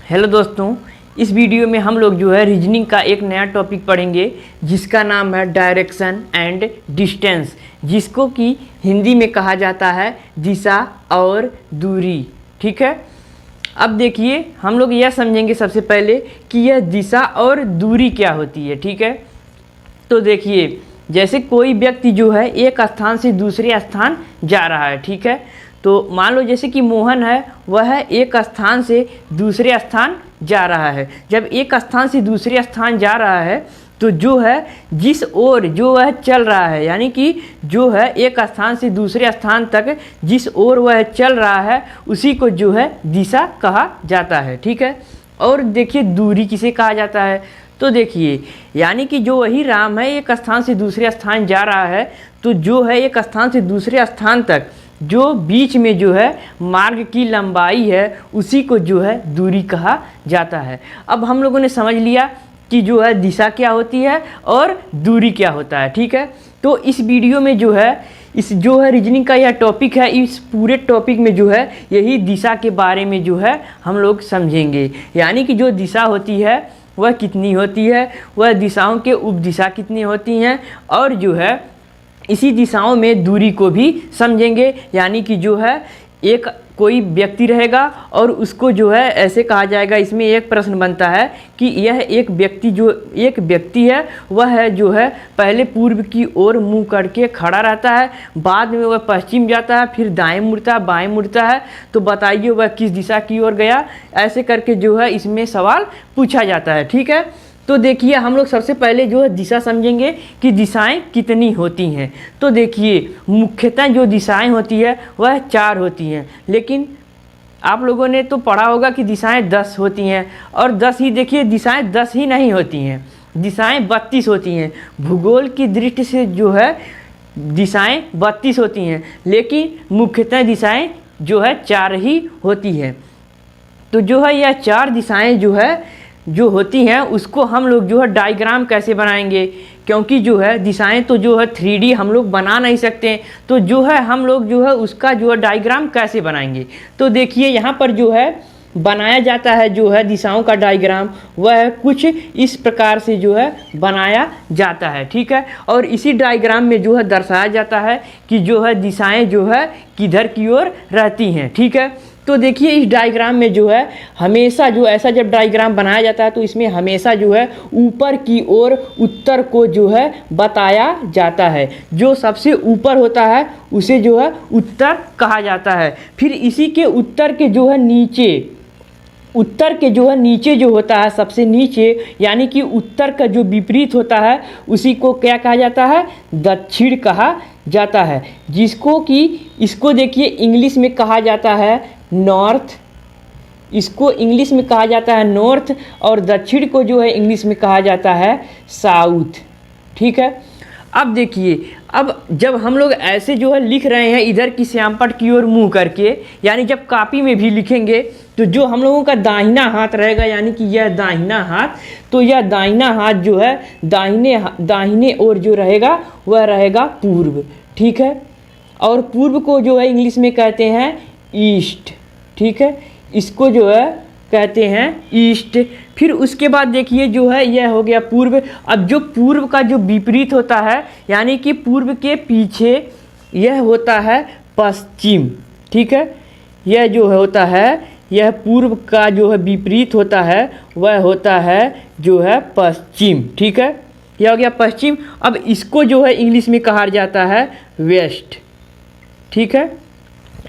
Hello दोस्तों, इस video में हम लोग जो है रीजनिंग का एक नया टॉपिक पढ़ेंगे जिसका नाम है डायरेक्शन एंड डिस्टेंस, जिसको कि हिंदी में कहा जाता है दिशा और दूरी। ठीक है, अब देखिए हम लोग यह समझेंगे सबसे पहले कि यह दिशा और दूरी क्या होती है। ठीक है, तो देखिए जैसे कोई व्यक्ति जो है एक स्थान से दूसरे स्थान जा रहा है। ठीक है, तो मान लो जैसे कि मोहन है, वह एक स्थान से दूसरे स्थान जा रहा है। जब एक स्थान से दूसरे स्थान जा रहा है तो जो है जिस ओर जो वह चल रहा है, यानी कि जो है एक स्थान से दूसरे स्थान तक जिस ओर वह चल रहा है उसी को जो है दिशा कहा जाता है। ठीक है, और देखिए दूरी किसे कहा जाता है, तो देखिए यानी कि जो वही राम है एक स्थान से दूसरे स्थान जा रहा है, तो जो है एक स्थान से दूसरे स्थान तक जो बीच में जो है मार्ग की लंबाई है उसी को जो है दूरी कहा जाता है। अब हम लोगों ने समझ लिया कि जो है दिशा क्या होती है और दूरी क्या होता है। ठीक है, तो इस वीडियो में जो है इस जो है रीजनिंग का यह टॉपिक है, इस पूरे टॉपिक में जो है यही दिशा के बारे में जो है हम लोग समझेंगे। यानी कि जो दिशा होती है वह कितनी होती है, वह दिशाओं के उपदिशा कितनी होती हैं, और जो है इसी दिशाओं में दूरी को भी समझेंगे। यानी कि जो है एक कोई व्यक्ति रहेगा और उसको जो है ऐसे कहा जाएगा, इसमें एक प्रश्न बनता है कि यह एक व्यक्ति है, वह है जो है पहले पूर्व की ओर मुंह करके खड़ा रहता है, बाद में वह पश्चिम जाता है, फिर दाएं मुड़ता है, बाएं मुड़ता है, तो बताइए वह किस दिशा की ओर गया। ऐसे करके जो है इसमें सवाल पूछा जाता है। ठीक है, तो देखिए हम लोग सबसे पहले जो है दिशा समझेंगे कि दिशाएं कितनी होती हैं। तो देखिए मुख्यतः जो दिशाएं होती है वह 4 होती हैं, लेकिन आप लोगों ने तो पढ़ा होगा कि दिशाएं 10 होती हैं, और 10 ही देखिए दिशाएं 10 ही नहीं होती हैं, दिशाएं 32 होती हैं। भूगोल की दृष्टि से जो है दिशाएं 32 होती हैं, लेकिन मुख्यतः दिशाएं जो है 4 ही होती हैं। तो जो है यह 4 दिशाएं जो होती हैं उसको हम लोग जो है डायग्राम कैसे बनाएंगे, क्योंकि जो है दिशाएं तो जो है 3D हम लोग बना नहीं सकते, तो जो है हम लोग जो है उसका जो है डायग्राम कैसे बनाएंगे। तो देखिए यहाँ पर जो है बनाया जाता है जो है दिशाओं का डायग्राम, वह कुछ इस प्रकार से जो है बनाया जाता है। ठीक है, और इसी डायग्राम में जो है दर्शाया जाता है कि जो है दिशाएं जो है किधर की ओर रहती हैं। ठीक है, तो देखिए इस डायग्राम में जो है हमेशा जो ऐसा जब डायग्राम बनाया जाता है तो इसमें हमेशा जो है ऊपर की ओर उत्तर को जो है बताया जाता है। जो सबसे ऊपर होता है उसे जो है उत्तर कहा जाता है। फिर इसी के उत्तर के जो है नीचे जो होता है सबसे नीचे, यानी कि उत्तर का जो विपरीत होता है उसी को क्या कहा जाता है, दक्षिण कहा जाता है, जिसको कि इसको देखिए इंग्लिश में कहा जाता है नॉर्थ, इसको इंग्लिश में कहा जाता है नॉर्थ, और दक्षिण को जो है इंग्लिश में कहा जाता है साउथ। ठीक है, अब देखिए अब जब हम लोग ऐसे जो है लिख रहे हैं इधर की श्यामपट्ट की ओर मुंह करके, यानी जब कॉपी में भी लिखेंगे तो जो हम लोगों का दाहिना हाथ रहेगा, यानी कि यह दाहिना हाथ, तो यह दाहिना हाथ जो है दाहिने ओर जो रहेगा वह रहेगा पूर्व। ठीक है, और पूर्व को जो है इंग्लिश में कहते हैं ईस्ट। ठीक है, इसको जो है कहते हैं ईस्ट। फिर उसके बाद देखिए जो है यह हो गया पूर्व। अब जो पूर्व का जो विपरीत होता है, यानी कि पूर्व के पीछे यह होता है पश्चिम। ठीक है, यह जो होता है यह पूर्व का जो है विपरीत होता है वह होता है जो है पश्चिम। ठीक है, यह हो गया पश्चिम। अब इसको जो है इंग्लिश में कहा जाता है वेस्ट। ठीक है,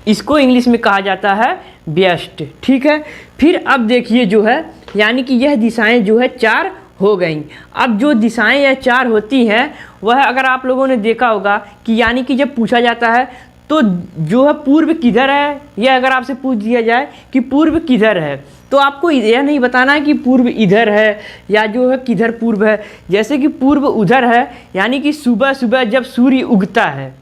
इसको इंग्लिश में कहा जाता है वेस्ट। ठीक है, फिर अब देखिए जो है यानी कि यह दिशाएं जो है 4 हो गई। अब जो दिशाएं यह 4 होती हैं वह अगर आप लोगों ने देखा होगा कि यानी कि जब पूछा जाता है तो जो है पूर्व किधर है, यह अगर आपसे पूछ दिया जाए कि पूर्व किधर है, तो आपको यह नहीं बताना है कि पूर्व इधर है या जो है किधर पूर्व है। जैसे कि पूर्व उधर है, यानी कि सुबह सुबह जब सूर्य उगता है,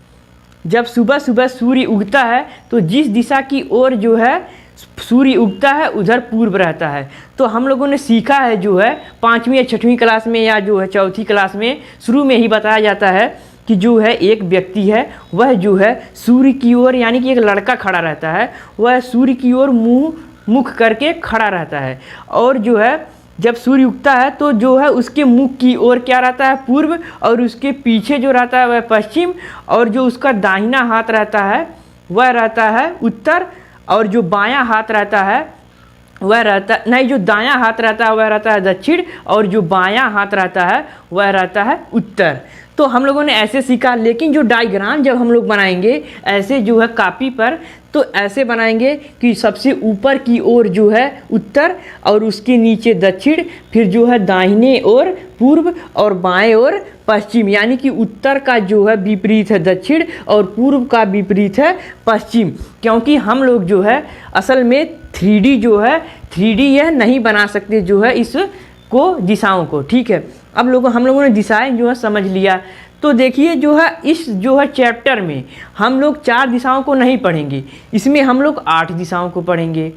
जब सुबह सुबह सूर्य उगता है तो जिस दिशा की ओर जो है सूर्य उगता है उधर पूर्व रहता है। तो हम लोगों ने सीखा है जो है 5वीं या 6वीं क्लास में या जो है 4थी क्लास में शुरू में ही बताया जाता है कि जो है एक व्यक्ति है वह जो है सूर्य की ओर, यानी कि एक लड़का खड़ा रहता है, वह सूर्य की ओर मुंह मुख करके खड़ा रहता है। और जो है जब सूर्य उगता है तो जो है उसके मुख की ओर क्या रहता है, पूर्व, और उसके पीछे जो रहता है वह पश्चिम, और जो उसका दाहिना हाथ रहता है वह रहता है उत्तर, और जो बायां हाथ रहता है वह रहता नहीं, जो दायां हाथ रहता है वह रहता है दक्षिण, और जो बायां हाथ रहता है वह रहता है उत्तर। तो हम लोगों ने ऐसे सीखा, लेकिन जो डायग्राम जब हम लोग बनाएंगे ऐसे जो है कॉपी पर, तो ऐसे बनाएंगे कि सबसे ऊपर की ओर जो है उत्तर, और उसके नीचे दक्षिण, फिर जो है दाहिने ओर पूर्व और बाएं ओर पश्चिम, यानी कि उत्तर का जो है विपरीत है दक्षिण और पूर्व का विपरीत है पश्चिम। क्योंकि हम लोग जो है असल में 3D जो है 3D यह नहीं बना सकते जो है इसको दिशाओं को, ठीक है। अब हम लोगों ने दिशाएं जो है समझ लिया। तो देखिए जो है इस जो है चैप्टर में हम लोग 4 दिशाओं को नहीं पढ़ेंगे, इसमें हम लोग 8 दिशाओं को पढ़ेंगे।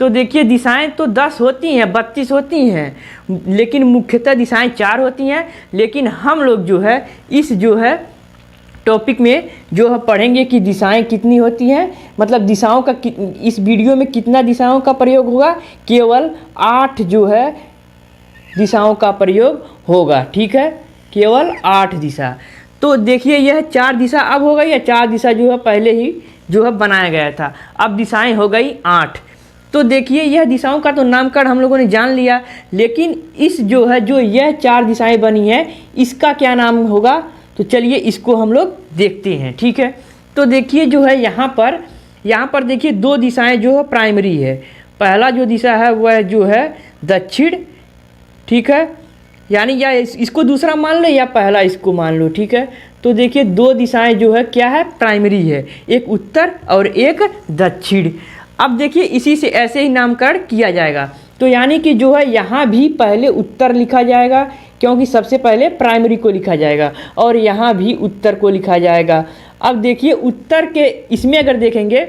तो देखिए दिशाएं तो 10 होती हैं, 32 होती हैं, लेकिन मुख्यतः दिशाएं 4 होती हैं। लेकिन हम लोग जो है इस जो है टॉपिक में जो है पढ़ेंगे कि दिशाएं कितनी होती हैं, मतलब दिशाओं का इस वीडियो में कितना दिशाओं का प्रयोग होगा, केवल 8 जो है दिशाओं का प्रयोग होगा, ठीक है, केवल 8 दिशा। तो देखिए यह 4 दिशा अब हो गई, या 4 दिशा जो है पहले ही जो है बनाया गया था, अब दिशाएं हो गई 8। तो देखिए यह दिशाओं का तो नामकरण हम लोगों ने जान लिया, लेकिन इस जो है जो यह 4 दिशाएं बनी हैं इसका क्या नाम होगा, तो चलिए इसको हम लोग देखते हैं, ठीक है। तो देखिए जो है यहाँ पर देखिए 2 दिशाएं जो है प्राइमरी है। पहला जो दिशा है वह जो है दक्षिण, ठीक है, यानी या इसको दूसरा मान लो या पहला इसको मान लो, ठीक है। तो देखिए 2 दिशाएं जो है क्या है, प्राइमरी है, एक उत्तर और एक दक्षिण। अब देखिए इसी से ऐसे ही नामकरण किया जाएगा। तो यानी कि जो है यहाँ भी पहले उत्तर लिखा जाएगा, क्योंकि सबसे पहले प्राइमरी को लिखा जाएगा, और यहाँ भी उत्तर को लिखा जाएगा। अब देखिए उत्तर के इसमें अगर देखेंगे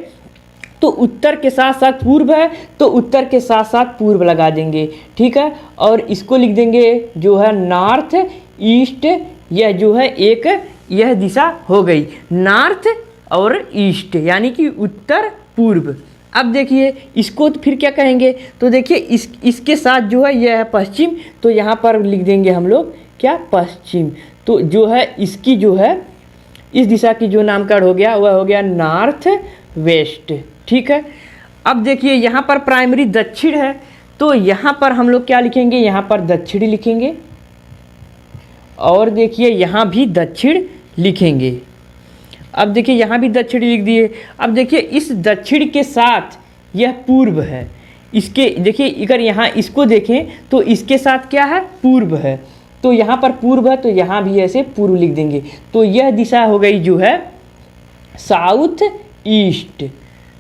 तो उत्तर के साथ साथ पूर्व है, तो उत्तर के साथ साथ पूर्व लगा देंगे, ठीक है, और इसको लिख देंगे जो है नॉर्थ ईस्ट। यह जो है एक यह दिशा हो गई नॉर्थ और ईस्ट, यानी कि उत्तर पूर्व। अब देखिए इसको तो फिर क्या कहेंगे, तो देखिए इसके साथ जो है यह है पश्चिम, तो यहाँ पर लिख देंगे हम लोग क्या, पश्चिम। तो जो है इसकी जो है इस दिशा की जो नामकरण हो गया वह हो गया नॉर्थ वेस्ट, ठीक है। अब देखिए यहाँ पर प्राइमरी दक्षिण है, तो यहाँ पर हम लोग क्या लिखेंगे, यहाँ पर दक्षिण लिखेंगे, और देखिए यहाँ भी दक्षिण लिखेंगे। अब देखिए यहाँ भी दक्षिण लिख दिए। अब देखिए इस दक्षिण के साथ यह पूर्व है, इसके देखिए अगर यहाँ इसको देखें तो इसके साथ क्या है, पूर्व है, तो यहाँ पर पूर्व है, तो यहाँ भी ऐसे पूर्व लिख देंगे। तो यह दिशा हो गई जो है साउथ ईस्ट,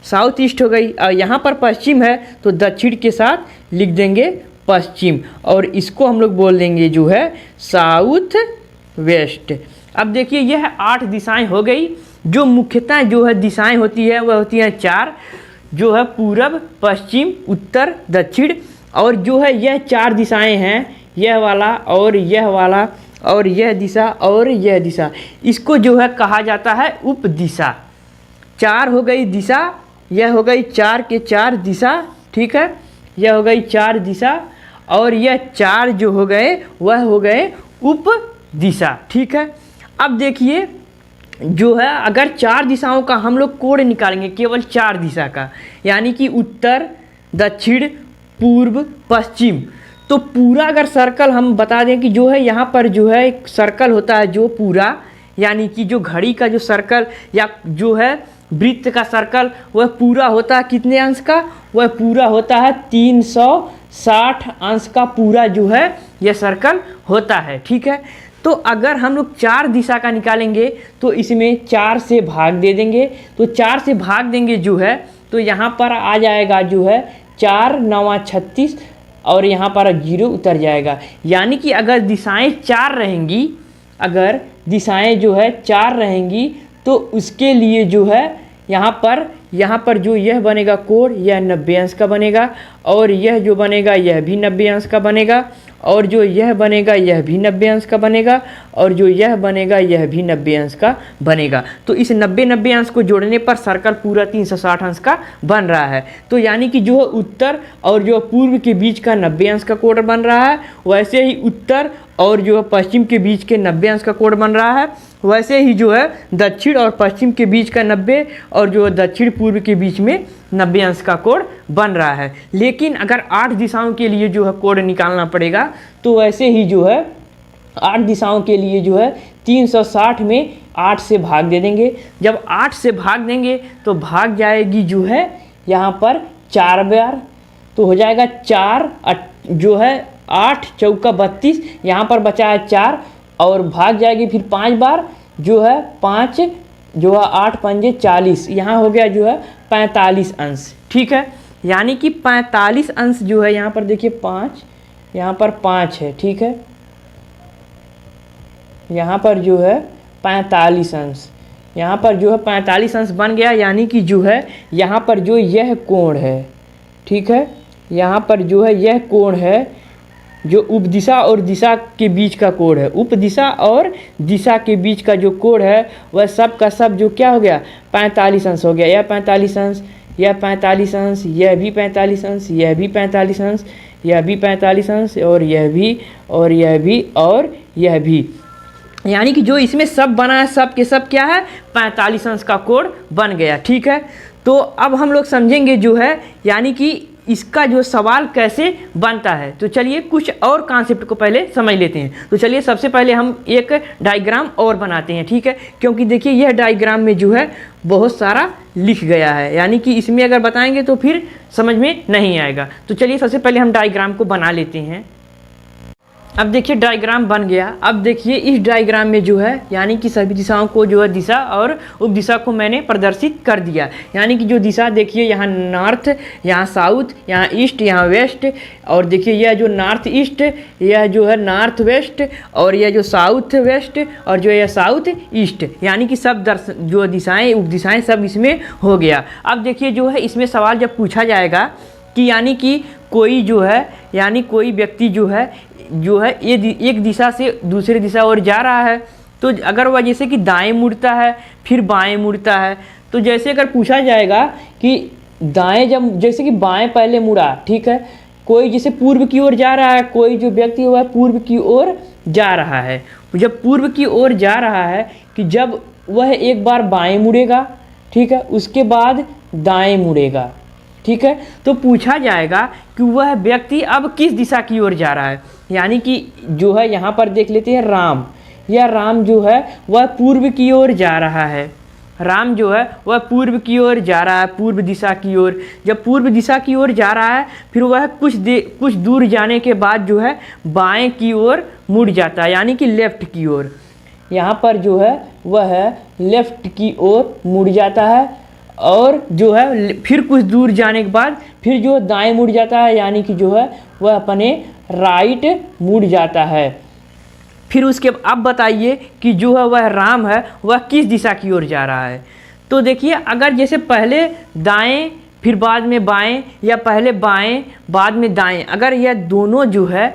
साउथ ईस्ट हो गई। और यहाँ पर पश्चिम है, तो दक्षिण के साथ लिख देंगे पश्चिम, और इसको हम लोग बोल देंगे जो है साउथ वेस्ट। अब देखिए यह 8 दिशाएं हो गई। जो मुख्यतः जो है दिशाएं होती है वह होती हैं 4, जो है पूरब, पश्चिम, उत्तर, दक्षिण। और जो है यह 4 दिशाएं हैं, यह वाला और यह वाला और यह दिशा और यह दिशा, इसको जो है कहा जाता है उप दिशा। 4 हो गई दिशा, यह हो गई 4 के 4 दिशा, ठीक है, यह हो गई 4 दिशा, और यह 4 जो हो गए वह हो गए उप दिशा, ठीक है। अब देखिए जो है अगर 4 दिशाओं का हम लोग कोड निकालेंगे, केवल 4 दिशा का, यानी कि उत्तर, दक्षिण, पूर्व, पश्चिम, तो पूरा अगर सर्कल हम बता दें कि जो है यहाँ पर जो है एक सर्कल होता है जो पूरा, यानी कि जो घड़ी का जो सर्कल या जो है वृत्त का सर्कल वह पूरा होता है कितने अंश का, वह पूरा होता है 360 अंश का पूरा जो है यह सर्कल होता है, ठीक है। तो अगर हम लोग 4 दिशा का निकालेंगे तो इसमें 4 से भाग दे देंगे, तो 4 से भाग देंगे जो है, तो यहाँ पर आ जाएगा जो है 4 9 36, और यहाँ पर 0 उतर जाएगा। यानी कि अगर दिशाएं 4 रहेंगी, अगर दिशाएं जो है 4 रहेंगी, तो उसके लिए जो है यहाँ पर जो यह बनेगा कोण, यह 90 अंश का बनेगा, और यह जो बनेगा यह भी 90 अंश का बनेगा, और जो यह बनेगा यह भी 90 अंश का बनेगा, और जो यह बनेगा यह भी 90 अंश का बनेगा। तो इस 90 अंश को जोड़ने पर सर्कल पूरा 360 अंश का बन रहा है। तो यानी कि जो उत्तर और जो पूर्व के बीच का 90 अंश का कोण बन रहा है, वैसे ही उत्तर और जो पश्चिम के बीच के 90 अंश का कोण बन रहा है, वैसे ही जो है दक्षिण और पश्चिम के बीच का 90 और जो दक्षिण पूर्व के बीच में 90 अंश का कोण बन रहा है। लेकिन अगर 8 दिशाओं के लिए जो है कोण निकालना पड़ेगा, तो वैसे ही जो है 8 दिशाओं के लिए जो है 360 में 8 से भाग दे देंगे। जब 8 से भाग देंगे तो भाग जाएगी जो है यहाँ पर 4 बार, तो हो जाएगा 4 जो है 8 चौका 32, यहाँ पर बचा है 4 और भाग जाएगी फिर 5 बार, जो है 5 जो है 8 पंजे 40, यहाँ हो गया जो है 45 अंश। ठीक है, यानी कि 45 अंश जो है यहाँ पर देखिए 5, यहाँ पर 5 है। ठीक है, यहाँ पर जो है 45 अंश, यहाँ पर जो है 45 अंश बन गया। यानी कि जो है यहाँ पर जो यह कोण है, ठीक है, यहाँ पर जो है यह कोण है जो उपदिशा और दिशा के बीच का कोण है। उपदिशा और दिशा के बीच का जो कोण है वह सब का सब जो क्या हो गया 45 अंश हो गया। यह 45 अंश, यह 45 अंश, यह भी 45 अंश, यह भी 45 अंश, यह भी 45 अंश, और यह भी, और यह भी, और यह भी। यानी कि जो इसमें सब बना है सब के सब क्या है 45 अंश का कोण बन गया। ठीक है, तो अब हम लोग समझेंगे जो है यानी कि इसका जो सवाल कैसे बनता है। तो चलिए कुछ और कॉन्सेप्ट को पहले समझ लेते हैं। तो चलिए सबसे पहले हम एक डायग्राम और बनाते हैं। ठीक है, क्योंकि देखिए यह डायग्राम में जो है बहुत सारा लिख गया है, यानी कि इसमें अगर बताएंगे तो फिर समझ में नहीं आएगा। तो चलिए सबसे पहले हम डायग्राम को बना लेते हैं। अब देखिए डायग्राम बन गया। अब देखिए इस डायग्राम में जो है यानी कि सभी दिशाओं को जो है दिशा और उपदिशा को मैंने प्रदर्शित कर दिया। यानी कि जो दिशा देखिए यहाँ नॉर्थ, यहाँ साउथ, यहाँ ईस्ट, यहाँ वेस्ट, और देखिए यह जो नॉर्थ ईस्ट, यह जो है नॉर्थ वेस्ट, और यह जो साउथ वेस्ट, और जो यह साउथ ईस्ट, यानी कि सब जो दिशाएँ उपदिशाएँ सब इसमें हो गया। अब देखिए जो है इसमें सवाल जब पूछा जाएगा कि यानी कि कोई जो है यानी कोई व्यक्ति जो है ये एक दिशा से दूसरी दिशा और जा रहा है, तो अगर वह जैसे कि दाएं मुड़ता है फिर बाएं मुड़ता है, तो जैसे अगर पूछा जाएगा कि दाएं जब जैसे कि बाएं पहले मुड़ा, ठीक है, कोई जैसे पूर्व की ओर जा रहा है, कोई जो व्यक्ति हुआ है पूर्व की ओर जा रहा है, जब पूर्व की ओर जा रहा है कि जब वह एक बार बाएं मुड़ेगा, ठीक है, उसके बाद दाएं मुड़ेगा, ठीक है, तो पूछा जाएगा कि वह व्यक्ति अब किस दिशा की ओर जा रहा है। यानी कि जो है यहाँ पर देख लेते हैं राम, यह राम जो है वह पूर्व की ओर जा रहा है। राम जो है वह पूर्व की ओर जा रहा है, पूर्व दिशा की ओर। जब पूर्व दिशा की ओर जा रहा है फिर वह कुछ दूर जाने के बाद जो है बाएं की ओर मुड़ जाता है, यानी कि लेफ्ट की ओर। यहाँ पर जो है वह लेफ्ट की ओर मुड़ जाता है, और जो है फिर कुछ दूर जाने के बाद फिर जो दाएं मुड़ जाता है, यानी कि जो है वह अपने राइट मुड़ जाता है। फिर उसके अब बताइए कि जो है वह राम है वह किस दिशा की ओर जा रहा है। तो देखिए अगर जैसे पहले दाएं फिर बाद में बाएं, या पहले बाएं बाद में दाएं, अगर यह दोनों जो है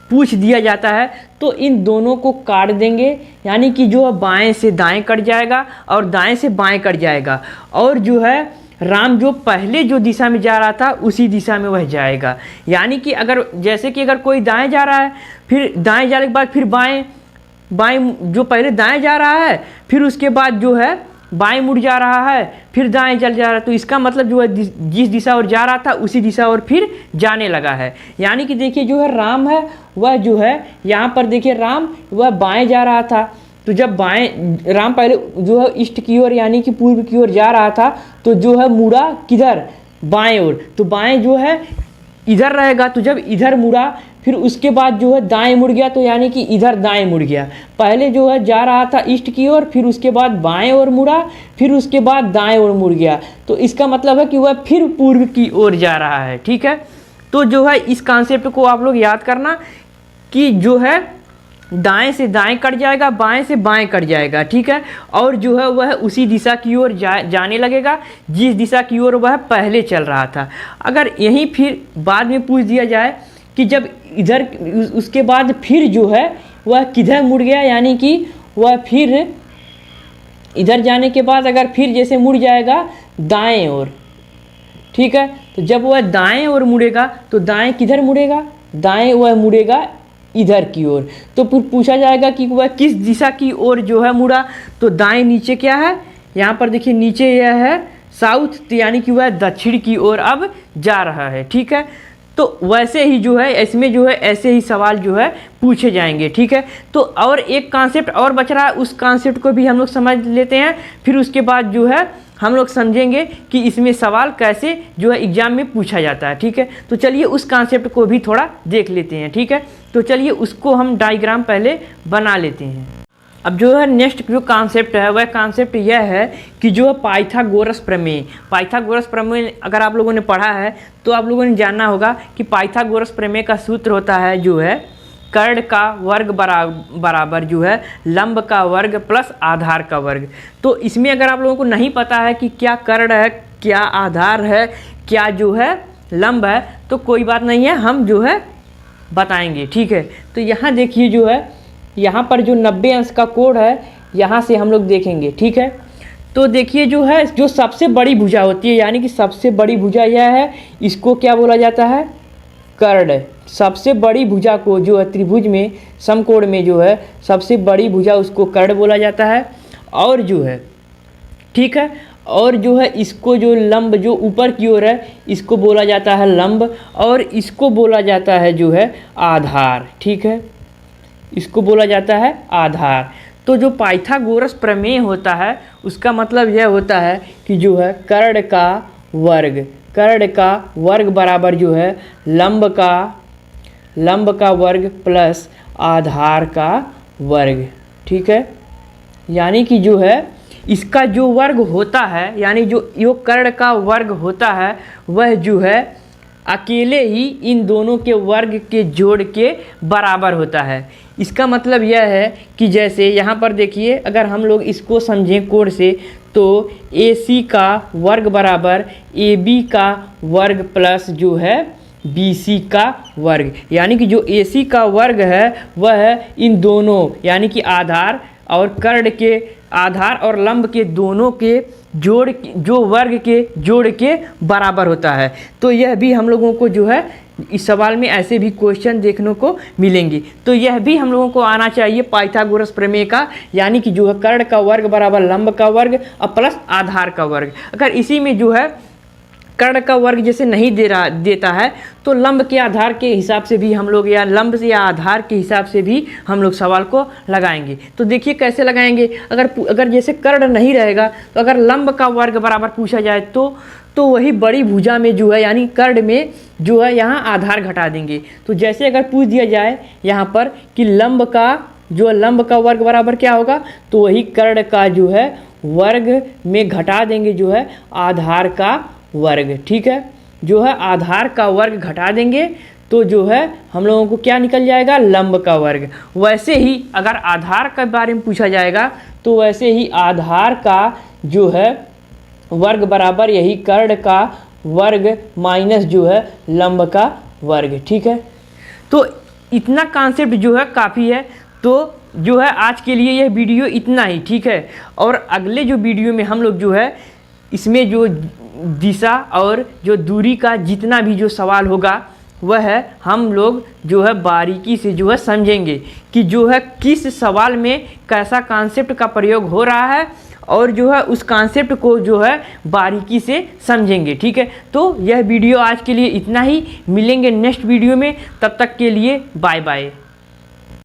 पूछ दिया जाता है तो इन दोनों को काट देंगे, यानी कि जो बाएं से दाएं कट जाएगा और दाएं से बाएं कट जाएगा, और जो है राम जो पहले जो दिशा में जा रहा था उसी दिशा में वह जाएगा। यानी कि अगर जैसे कि अगर कोई दाएं जा रहा है फिर दाएं जाने के बाद फिर बाएं जो पहले दाएं जा रहा है फिर उसके बाद जो है बाएं मुड़ जा रहा है फिर दाएं चल जा रहा है, तो इसका मतलब जो है जिस दिशा और जा रहा था उसी दिशा और फिर जाने लगा है। यानी कि देखिए जो है राम है वह जो है यहाँ पर देखिए राम वह बाएं जा रहा था, तो जब बाएं राम पहले जो है ईस्ट की ओर यानी कि पूर्व की ओर जा रहा था, तो जो है मुड़ा किधर बाएं ओर, तो बाएं जो है इधर रहेगा, तो जब इधर मुड़ा फिर उसके बाद जो है दाएं मुड़ गया, तो यानी कि इधर दाएं मुड़ गया। पहले जो है जा रहा था ईस्ट की ओर, फिर उसके बाद बाएं ओर मुड़ा, फिर उसके बाद दाएं ओर मुड़ गया, तो इसका मतलब है कि वह फिर पूर्व की ओर जा रहा है। ठीक है, तो जो है इस कॉन्सेप्ट को आप लोग याद करना कि जो है दाएं से दाएं कट जाएगा, बाएं से बाएं कट जाएगा। ठीक है, और जो है वह उसी दिशा की ओर जाने लगेगा जिस दिशा की ओर वह पहले चल रहा था। अगर यहीं फिर बाद में पूछ दिया जाए कि जब इधर उसके बाद फिर जो है वह किधर मुड़ गया, यानी कि वह फिर इधर जाने के बाद अगर फिर जैसे मुड़ जाएगा दाएं ओर, ठीक है। तो जब वह दाएं ओर मुड़ेगा तो दाएं किधर मुड़ेगा, दाएं वह मुड़ेगा इधर की ओर। तो फिर पूछा जाएगा कि वह किस दिशा की ओर जो है मुड़ा, तो दाएं नीचे क्या है, यहाँ पर देखिए नीचे यह है साउथ, तो यानी कि वह दक्षिण की ओर अब जा रहा है, ठीक है। तो वैसे ही जो है इसमें जो है ऐसे ही सवाल जो है पूछे जाएंगे, ठीक है। तो और एक कॉन्सेप्ट और बच रहा है, उस कॉन्सेप्ट को भी हम लोग समझ लेते हैं, फिर उसके बाद जो है हम लोग समझेंगे कि इसमें सवाल कैसे जो है एग्जाम में पूछा जाता है, ठीक है। तो चलिए उस कॉन्सेप्ट को भी थोड़ा देख लेते हैं, ठीक है। तो चलिए उसको हम डायग्राम पहले बना लेते हैं। अब जो है नेक्स्ट जो कॉन्सेप्ट है वह कॉन्सेप्ट यह है कि जो है पाइथागोरस प्रमेय। पाइथागोरस प्रमेय अगर आप लोगों ने पढ़ा है तो आप लोगों ने जानना होगा कि पाइथागोरस प्रमेय का सूत्र होता है जो है कर्ण का वर्ग बराबर जो है लंब का वर्ग प्लस आधार का वर्ग। तो इसमें अगर आप लोगों को नहीं पता है कि क्या कर्ण है, क्या आधार है, क्या जो है लंब है, तो कोई बात नहीं है, हम जो है बताएंगे, ठीक है। तो यहाँ देखिए जो है यहाँ पर जो 90 अंश का कोण है यहाँ से हम लोग देखेंगे, ठीक है। तो देखिए जो है जो सबसे बड़ी भुजा होती है, यानी कि सबसे बड़ी भुजा यह है, इसको क्या बोला जाता है, कर्ण। सबसे बड़ी भुजा को जो है त्रिभुज में समकोण में जो है सबसे बड़ी भुजा उसको कर्ण बोला जाता है। और जो है ठीक है, और जो है इसको जो लंब जो ऊपर की ओर है इसको बोला जाता है लंब, और इसको बोला जाता है जो है आधार, ठीक है, इसको बोला जाता है आधार। तो जो पाइथागोरस प्रमेय होता है उसका मतलब यह होता है कि जो है कर्ण का वर्ग बराबर जो है लंब का वर्ग प्लस आधार का वर्ग, ठीक है। यानी कि जो है इसका जो वर्ग होता है, यानी जो कर्ण का वर्ग होता है वह जो है अकेले ही इन दोनों के वर्ग के जोड़ के बराबर होता है। इसका मतलब यह है कि जैसे यहाँ पर देखिए अगर हम लोग इसको समझें कोण से, तो AC का वर्ग बराबर AB का वर्ग प्लस जो है BC का वर्ग, यानी कि जो AC का वर्ग है वह इन दोनों यानी कि आधार और कर्ण के आधार और लंब के दोनों के वर्ग के जोड़ के बराबर होता है। तो यह भी हम लोगों को जो है इस सवाल में ऐसे भी क्वेश्चन देखने को मिलेंगे। तो यह भी हम लोगों को आना चाहिए पाइथागोरस प्रमेय का, यानी कि जो है कर्ण का वर्ग बराबर लंब का वर्ग और प्लस आधार का वर्ग। अगर इसी में जो है कर्ण का वर्ग जैसे नहीं देता है तो लंब के आधार के हिसाब से भी हम लोग, या लंब से या आधार के हिसाब से भी हम लोग सवाल को लगाएंगे। तो देखिए कैसे लगाएंगे, अगर जैसे कर्ण नहीं रहेगा तो अगर लंब का वर्ग बराबर पूछा जाए तो वही बड़ी भुजा में जो है यानी कर्ण में जो है यहाँ आधार घटा देंगे। तो जैसे अगर पूछ दिया जाए यहाँ पर कि लंब का वर्ग बराबर क्या होगा, तो वही कर्ण का जो है वर्ग में घटा देंगे जो है आधार का वर्ग, ठीक है। जो है आधार का वर्ग घटा देंगे तो जो है हम लोगों को क्या निकल जाएगा, लंब का वर्ग। वैसे ही अगर आधार के बारे में पूछा जाएगा तो वैसे ही आधार का जो है वर्ग बराबर यही कर्ण का वर्ग माइनस जो है लंब का वर्ग, ठीक है। तो इतना कॉन्सेप्ट जो है काफ़ी है। तो जो है आज के लिए यह वीडियो इतना ही, ठीक है। और अगले जो वीडियो में हम लोग जो है इसमें जो दिशा और जो दूरी का जितना भी जो सवाल होगा वह हम लोग जो है बारीकी से जो है समझेंगे कि जो है किस सवाल में कैसा कॉन्सेप्ट का प्रयोग हो रहा है, और जो है उस कॉन्सेप्ट को जो है बारीकी से समझेंगे, ठीक है। तो यह वीडियो आज के लिए इतना ही, मिलेंगे नेक्स्ट वीडियो में, तब तक के लिए बाय बाय।